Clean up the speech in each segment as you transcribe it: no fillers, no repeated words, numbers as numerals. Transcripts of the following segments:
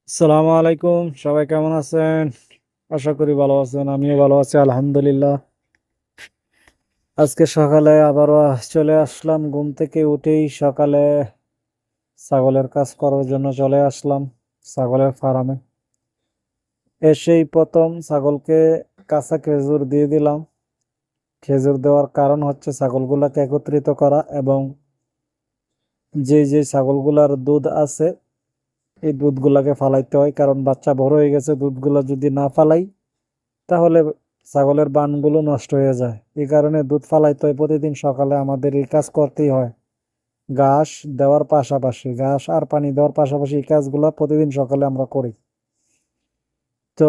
আসসালামু আলাইকুম, সবাই কেমন আছেন? আশা করি ভালো আছেন। আমিও ভালো আছি আলহামদুলিল্লাহ। আজকে সকালে আবারও চলে আসলাম, ঘুম থেকে উঠেই সকালে ছাগলের কাজ করার জন্য চলে আসলাম ছাগলের ফার্মে। এসেই প্রথম ছাগলকে কাঁচা খেজুর দিয়ে দিলাম। খেজুর দেওয়ার কারণ হচ্ছে ছাগলগুলাকে একত্রিত করা এবং যে যে ছাগলগুলার দুধ আছে এই দুধগুলাকে ফালাইতে হয়, কারণ বাচ্চা বড় হয়ে গেছে। দুধগুলা যদি না ফালাই তাহলে ছাগলের বানগুলো নষ্ট হয়ে যায়। এই কারণে দুধ ফালাইতে হয়। প্রতিদিন সকালে আমাদের এই কাজ করতেই হয়। ঘাস দেওয়ার পাশাপাশি, ঘাস আর পানি দেওয়ার পাশাপাশি এই কাজগুলো প্রতিদিন সকালে আমরা করি। তো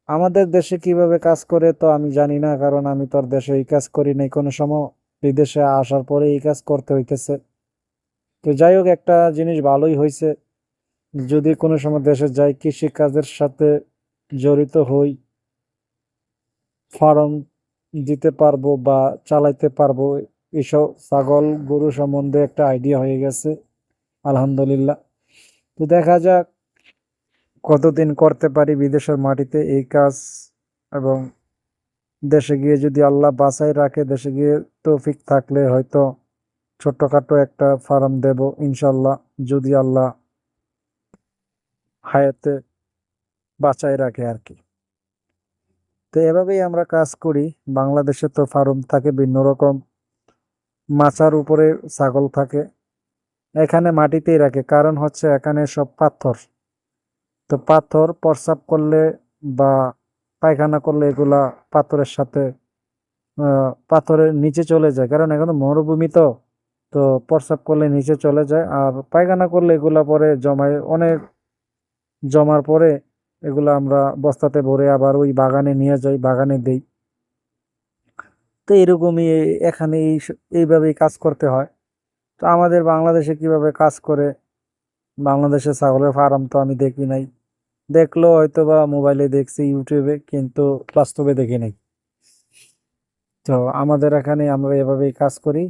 আমাদের দেশে কিভাবে কাজ করে তো আমি জানি না, কারণ আমি তো আর দেশে এই কাজ করি নাই কোনো সময়। বিদেশে আসার পরে এই কাজ করতে হইতেছে। তো যাই হোক, একটা জিনিস ভালোই হয়েছে, যদি কোনো সময় দেশে যাই কৃষি কাজের সাথে জড়িত হই, ফার্ম দিতে পারবো বা চালাইতে পারবো। এসব ছাগল গরু সম্বন্ধে একটা আইডিয়া হয়ে গেছে আলহামদুলিল্লাহ। তো দেখা যাক কতদিন করতে পারি বিদেশের মাটিতে এই কাজ, এবং দেশে গিয়ে যদি আল্লাহ বাঁচাই রাখে, দেশে গিয়ে তৌফিক থাকলে হয়তো ছোট্টখাটো একটা ফার্ম দেব ইনশাল্লাহ, যদি আল্লাহ হায়াতে বাঁচাই রাখে আর কি। তো এভাবেই আমরা কাজ করি। বাংলাদেশে তো ফার্ম থাকে ভিন্ন রকম, মাচার উপরে ছাগল থাকে, এখানে মাটিতেই রাখে, কারণ হচ্ছে এখানে সব পাথর। তো পাথর প্রস্রাব করলে বা পায়খানা করলে এগুলা পাথরের সাথে পাথরের নিচে চলে যায়, কারণ এখানে মরুভূমি তো। তো প্রস্রাব করলে নিচে চলে যায়, আর পায়খানা করলে এগুলা পরে জমায় অনেক, জমার পরে এগুলা আমরা বস্তাতে ভরে আবার ওই বাগানে নিয়ে যাই, বাগানে দেই। তো এরকমই এখানে এইভাবেই কাজ করতে হয়। তো আমাদের বাংলাদেশে কিভাবে কাজ করে, বাংলাদেশে ছাগলের ফার্ম তো আমি দেখি নাই। দেখলো হয়তো বা মোবাইলে দেখছি, ইউটিউবে, কিন্তু বাস্তবে দেখি নাই। তো আমাদের এখানে আমরা এভাবেই কাজ করি।